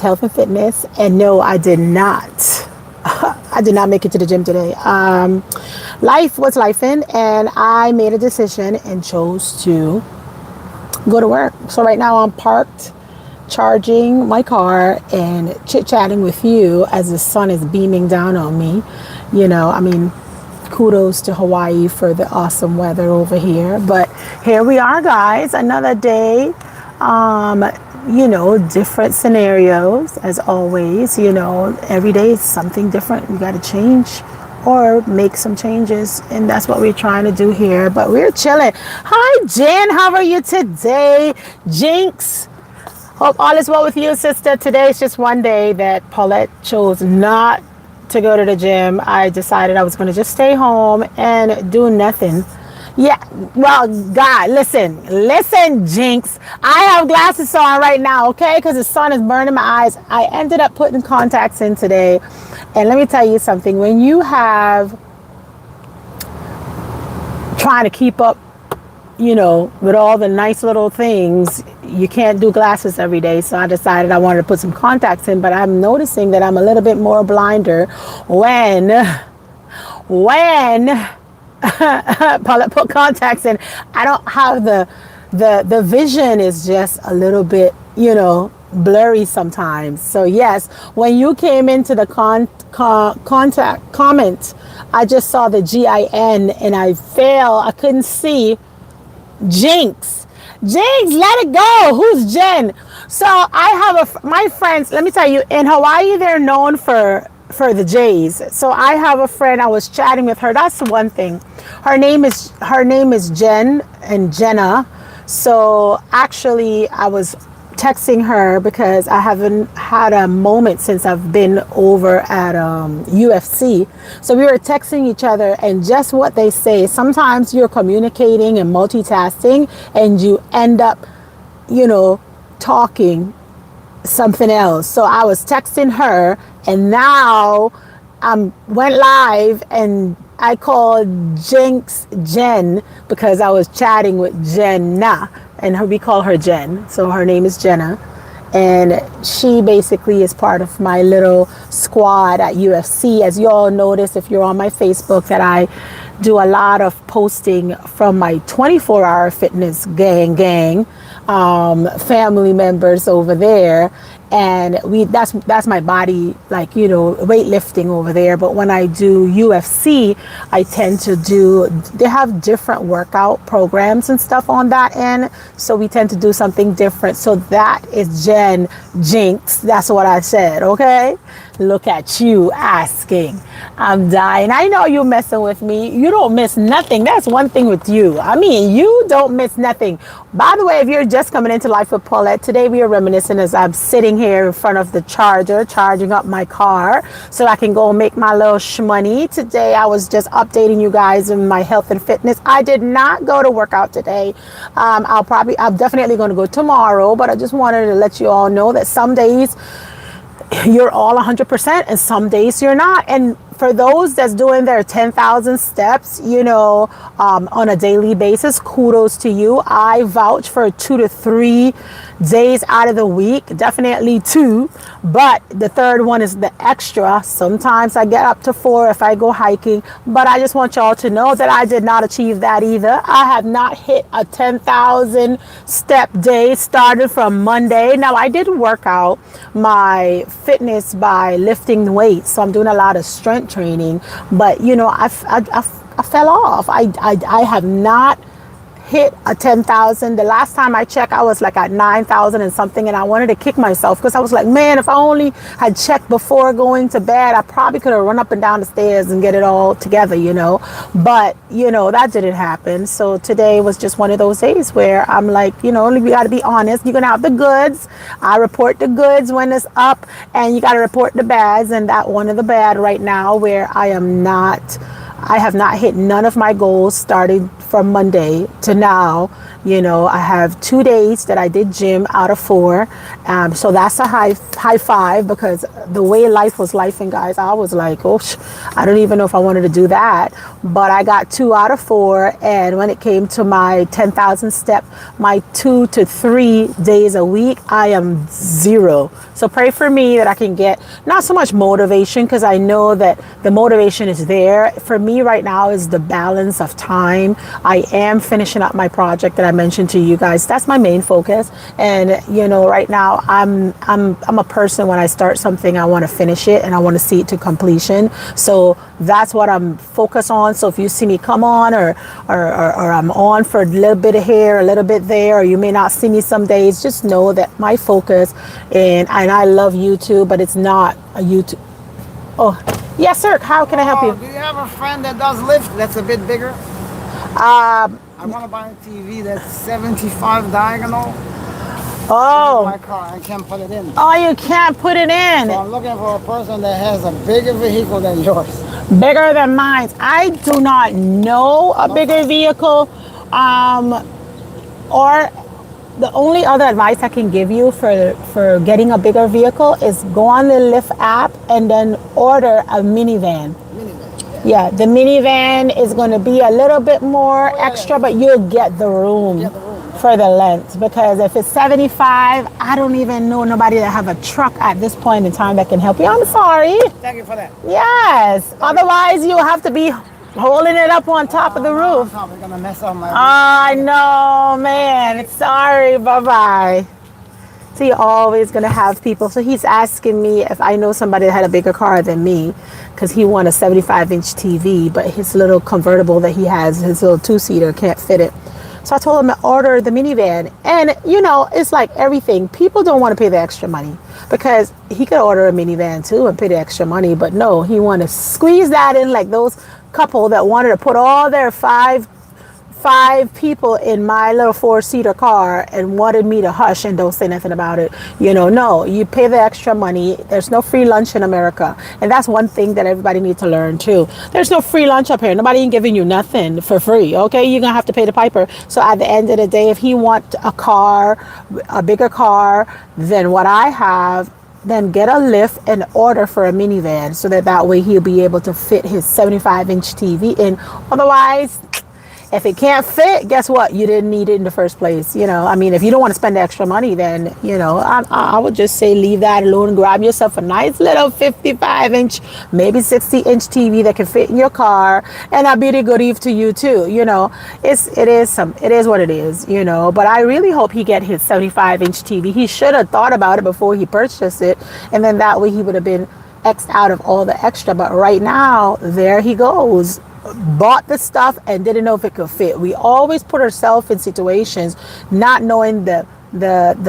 Health and Fitness. And no, I did not. I did not make it to the gym today. Life was lifing, and I made a decision and chose to go to work. So right now I'm parked, charging my car and chit chatting with you as the sun is beaming down on me. I mean, kudos to Hawaii for the awesome weather over here. But here we are, guys, another day. Different scenarios as always. Every day is something different. We got to change or make some changes, and that's what we're trying to do here. But we're chilling. Hi, Jen. How are you today? Jinx. Hope all is well with you, sister. Today is just one day that Paulette chose not to go to the gym. I decided I was going to just stay home and do nothing. Yeah, well, God, listen, Jinx. I have glasses on right now, okay? Because the sun is burning my eyes. I ended up putting contacts in today. And let me tell you something. When you have trying to keep up, with all the nice little things, you can't do glasses every day. So I decided I wanted to put some contacts in. But I'm noticing that I'm a little bit more blinder when Paulette put contacts in. I don't have the vision is just a little bit, blurry sometimes. So yes, when you came into the contact comment, I just saw the GIN and I couldn't see Jinx, let it go. Who's Jen? So I have my friends, let me tell you, in Hawaii, they're known for the J's. So I have a friend, I was chatting with her. That's the one thing. Her name is Jen and Jenna. So actually I was texting her because I haven't had a moment since I've been over at UFC. So we were texting each other, and just what they say, sometimes you're communicating and multitasking and you end up, talking something else. So I was texting her, and now went live and I called Jinx Jen because I was chatting with Jenna, and we call her Jen. So her name is Jenna, and she basically is part of my little squad at UFC. As you all notice, if you're on my Facebook, that I do a lot of posting from my 24-hour fitness gang, family members over there. And that's my body, like, weightlifting over there. But when I do UFC, I tend to they have different workout programs and stuff on that end. So we tend to do something different. So that is Jen Jinx. That's what I said. Okay. Look at you asking. I'm dying. I know you messing with me. You don't miss nothing. That's one thing with you. I mean, you don't miss nothing. By the way, if you're just coming into Life with Paulette, today we are reminiscing as I'm sitting here in front of the charger, charging up my car so I can go make my little shmoney. Today, I was just updating you guys in my health and fitness. I did not go to work out today. I'm definitely going to go tomorrow, but I just wanted to let you all know that some days you're all 100% and some days you're not. And for those that's doing their 10,000 steps, on a daily basis, kudos to you. I vouch for 2 to 3 days out of the week, definitely 2, but the third one is the extra. Sometimes I get up to 4 if I go hiking, but I just want y'all to know that I did not achieve that either. I have not hit a 10,000 step day started from Monday. Now, I did work out my fitness by lifting weights, so I'm doing a lot of strength training, but I fell off. I have not hit a 10,000. The last time I checked, I was like at 9,000 and something, and I wanted to kick myself because I was like, man, if I only had checked before going to bed, I probably could have run up and down the stairs and get it all together, but that didn't happen. So today was just one of those days where I'm like, we got to be honest. You're gonna have the goods. I report the goods when it's up, and you got to report the bads, and that one of the bad right now where I have not hit none of my goals starting from Monday to now. I have 2 days that I did gym out of 4. So that's a high five, because the way life was lifing, guys, I was like, oh, I don't even know if I wanted to do that. But I got 2 out of 4. And when it came to my 10,000 step, my 2 to 3 days a week, I am 0. So pray for me that I can get not so much motivation, because I know that the motivation is there. For me right now is the balance of time. I am finishing up my project that I mentioned to you guys. That's my main focus. And right now I'm a person, when I start something, I want to finish it and I want to see it to completion. So that's what I'm focused on. So if you see me come on or I'm on for a little bit of here, a little bit there, or you may not see me some days, just know that my focus, and I love YouTube, but it's not a YouTube. Oh, yes, sir. How can I help you? Do you have a friend that does lift that's a bit bigger? I want to buy a TV that's 75 diagonal. Oh. My car, I can't put it in. Oh, you can't put it in. So I'm looking for a person that has a bigger vehicle than yours. Bigger than mine. I do not know a bigger vehicle. Or the only other advice I can give you for getting a bigger vehicle is go on the Lyft app and then order a minivan. Yeah, the minivan is going to be a little bit more extra, but you'll get the room for the length. Because if it's 75, I don't even know nobody that have a truck at this point in time that can help you. I'm sorry. Thank you for that. Yes. Otherwise, you'll have to be holding it up on top of the roof. We're gonna mess up my I know, man. Sorry. Bye-bye. So you're always going to have people. So he's asking me if I know somebody that had a bigger car than me, because he won a 75-inch TV, but his little convertible that he has, his little 2-seater, can't fit it. So I told him to order the minivan. And, it's like everything. People don't want to pay the extra money, because he could order a minivan too and pay the extra money. But no, he wanted to squeeze that in, like those couple that wanted to put all their five people in my little 4-seater car and wanted me to hush and don't say nothing about it. No, you pay the extra money. There's no free lunch in America. And that's one thing that everybody needs to learn too. There's no free lunch up here. Nobody ain't giving you nothing for free. Okay, you're gonna have to pay the piper. So at the end of the day, if he wants a bigger car than what I have, then get a Lyft and order for a minivan, so that way he'll be able to fit his 75-inch TV in. Otherwise, if it can't fit, guess what? You didn't need it in the first place. If you don't want to spend the extra money, then, I would just say leave that alone and grab yourself a nice little 55-inch, maybe 60-inch TV that can fit in your car, and that'll be the good eve to you too. It is what it is, but I really hope he get his 75-inch TV. He should have thought about it before he purchased it, and then that way he would have been X'd out of all the extra. But right now, there he goes. Bought the stuff and didn't know if it could fit. We always put ourselves in situations not knowing the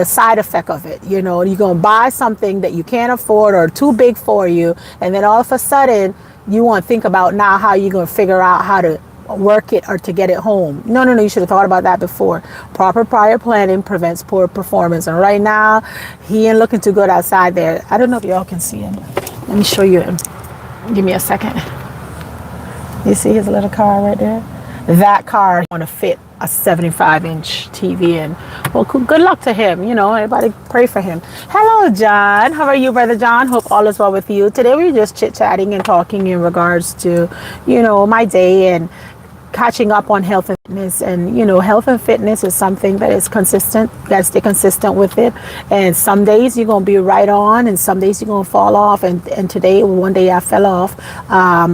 side effect of it. You're gonna buy something that you can't afford or too big for you, and then all of a sudden you want to think about now how you're gonna figure out how to work it or to get it home. No, you should have thought about that before. Proper prior planning prevents poor performance. And right now he ain't looking too good outside there. I don't know if y'all can see him. Let me show you him. Give me a second. You see his little car right there? That car want to fit a 75-inch TV in. Well, good luck to him. Everybody pray for him. Hello, John. How are you, Brother John? Hope all is well with you. Today we're just chit-chatting and talking in regards to, my day and catching up on health and fitness. And health and fitness is something that is consistent. You gotta stay consistent with it. And some days you're gonna be right on, and some days you're gonna fall off. And today, one day I fell off.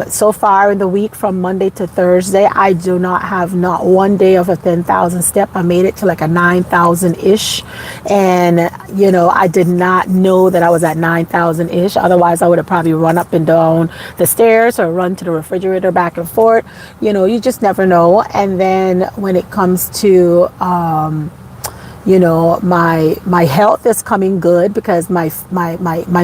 So far in the week, from Monday to Thursday, I do not have not one day of a 10,000 step. I made it to like a 9,000 ish, and I did not know that I was at 9,000 ish. Otherwise, I would have probably run up and down the stairs or run to the refrigerator back and forth. You just never know. And then when it comes to my health is coming good, because my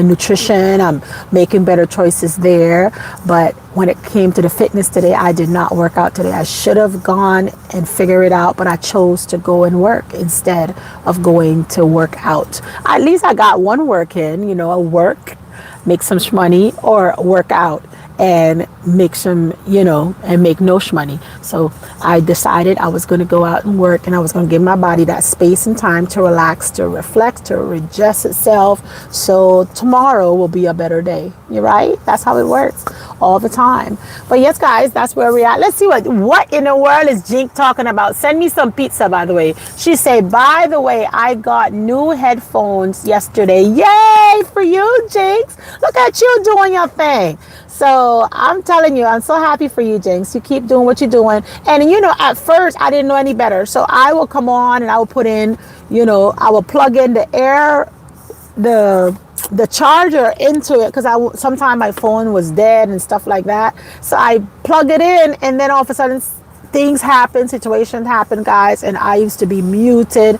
nutrition, I'm making better choices there. But when it came to the fitness today, I did not work out today. I should have gone and figure it out, but I chose to go and work instead of going to work out. At least I got one work in, a work, make some money, or work out. and make some, and make no money. So I decided I was going to go out and work, and I was going to give my body that space and time to relax, to reflect, to readjust itself. So tomorrow will be a better day. You're right. That's how it works all the time. But yes, guys, that's where we're at. Let's see what in the world is Jink talking about. Send me some pizza, by the way. She said, by the way, I got new headphones yesterday. Yay for you, Jinx. Look at you doing your thing. So I'm telling you, I'm so happy for you, Jinx. You keep doing what you're doing. And at first I didn't know any better. So I will come on and I will put in, I will plug in the charger into it, because sometimes my phone was dead and stuff like that. So I plug it in, and then all of a sudden things happen, situations happen, guys, and I used to be muted.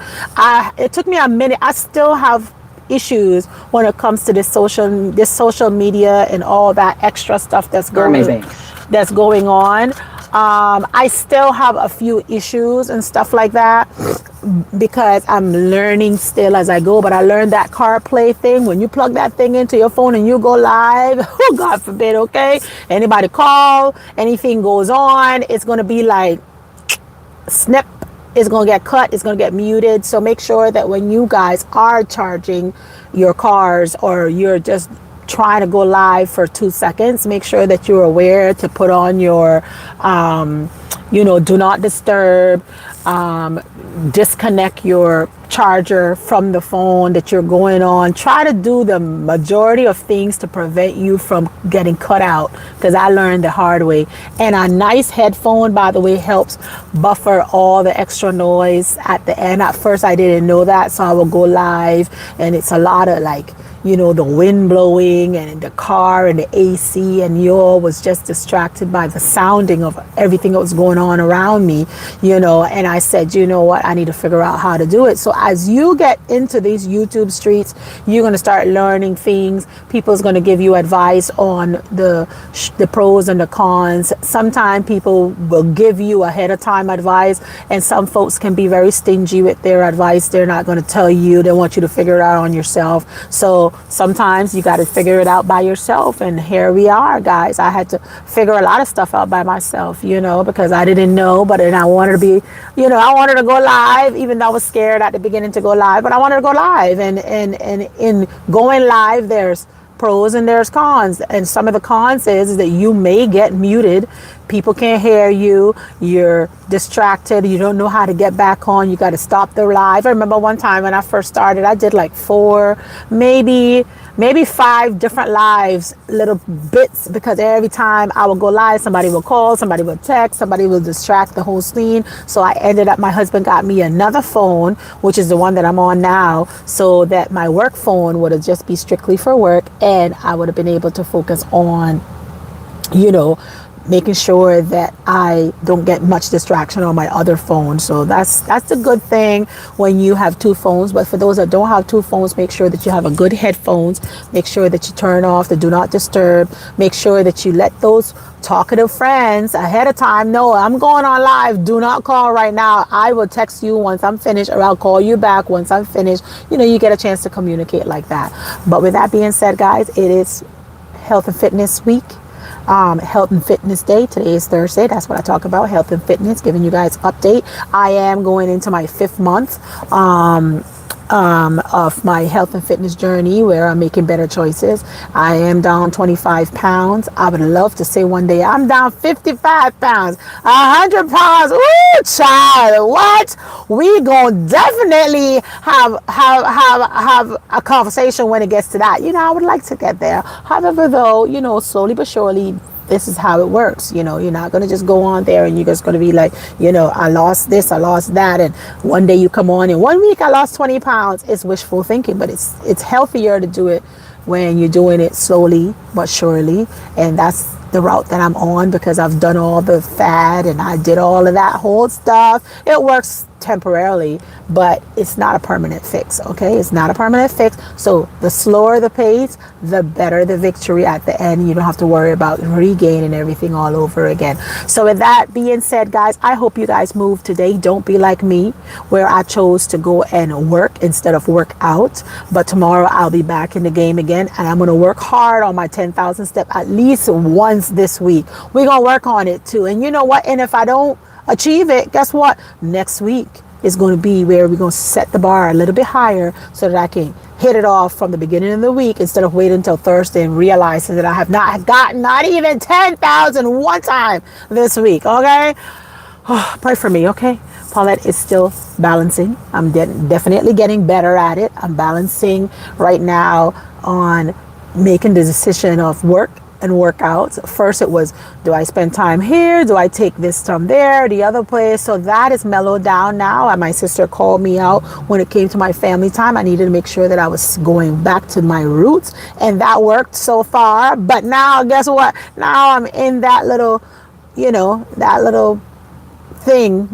It took me a minute. I still have issues when it comes to this social media and all that extra stuff that's going on. I still have a few issues and stuff like that, because I'm learning still as I go. But I learned that CarPlay thing. When you plug that thing into your phone and you go live, oh, God forbid, okay? Anybody call, anything goes on, it's going to be like snip. It's going to get cut. It's going to get muted. So make sure that when you guys are charging your cars, or you're just trying to go live for 2 seconds, make sure that you're aware to put on your, do not disturb, disconnect your charger from the phone that you're going on. Try to do the majority of things to prevent you from getting cut out, because I learned the hard way. And a nice headphone, by the way, helps buffer all the extra noise at the end. At first I didn't know that, so I will go live and it's a lot of the wind blowing and the car and the AC, and was just distracted by the sounding of everything that was going on around me, and I said, you know what, I need to figure out how to do it. So as you get into these YouTube streets, you're going to start learning things. People's going to give you advice on the pros and the cons. Sometimes people will give you ahead of time advice, and some folks can be very stingy with their advice. They're not going to tell you. They want you to figure it out on yourself. So sometimes you got to figure it out by yourself. And here we are, guys. I had to figure a lot of stuff out by myself, because I didn't know. But then I wanted to be, I wanted to go live, even though I was scared at the beginning to go live. But I wanted to go live. And in going live, there's pros and there's cons. And some of the cons is that you may get muted. People can't hear you. You're distracted. You don't know how to get back on. You got to stop the live. I remember one time when I first started, I did like 4, maybe 5 different lives, little bits, because every time I would go live, somebody would call, somebody would text, somebody would distract the whole scene. So I ended up, my husband got me another phone, which is the one that I'm on now, so that my work phone would have just be strictly for work, and I would have been able to focus on, making sure that I don't get much distraction on my other phone. So that's a good thing when you have 2 phones. But for those that don't have 2 phones, make sure that you have a good headphones. Make sure that you turn off the do not disturb. Make sure that you let those talkative friends ahead of time know, I'm going on live. Do not call right now. I will text you once I'm finished, or I'll call you back once I'm finished. You get a chance to communicate like that. But with that being said, guys, it is Health and Fitness Week. Health and Fitness Day. Today is Thursday. That's what I talk about, health and fitness, giving you guys update. I am going into my 5th month of my health and fitness journey, where I'm making better choices. I am down 25 pounds. I would love to say one day I'm down 55 pounds, 100 pounds. Ooh, child, what? We gonna definitely have a conversation when it gets to that. I would like to get there. However, though, slowly but surely, this is how it works. You're not going to just go on there and you're just going to be like, I lost this, I lost that. And one day you come on and 1 week I lost 20 pounds. It's wishful thinking, but it's healthier to do it when you're doing it slowly but surely. And that's the route that I'm on, because I've done all the fad and I did all of that whole stuff. It works temporarily, but it's not a permanent fix. Okay, it's not a permanent fix. So the slower the pace, the better the victory at the end. You don't have to worry about regaining everything all over again. So with that being said, guys, I hope you guys move today. Don't be like me, where I chose to go and work instead of work out. But tomorrow I'll be back in the game again, and I'm going to work hard on my 10,000 step at least once this week. We're going to work on it too. And you know what? And if I don't achieve it, guess what? Next week is going to be where we're going to set the bar a little bit higher so that I can hit it off from the beginning of the week instead of waiting until Thursday and realizing that I have not gotten not even 10,000 one time this week. Okay? Oh, pray for me, okay? Paulette is still balancing. I'm definitely getting better at it. I'm balancing right now on making the decision of work and workouts. First it was, do I spend time here? Do I take this from there, the other place? So that is mellowed down now. And my sister called me out when it came to my family time. I needed to make sure that I was going back to my roots, and that worked so far. But now, guess what? Now I'm in that little, that little thing,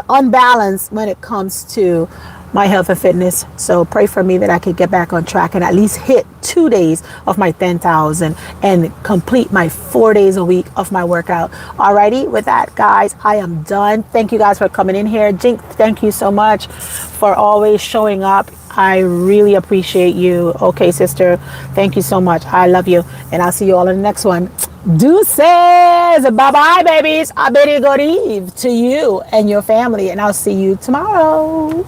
unbalanced when it comes to my health and fitness. So pray for me that I could get back on track and at least hit 2 days of my 10,000 and complete my 4 days a week of my workout. Alrighty, with that, guys, I am done. Thank you guys for coming in here. Jink, thank you so much for always showing up. I really appreciate you. Okay, sister, thank you so much. I love you, and I'll see you all in the next one. Deuces. Bye-bye, babies. I bid you good eve to you and your family, and I'll see you tomorrow.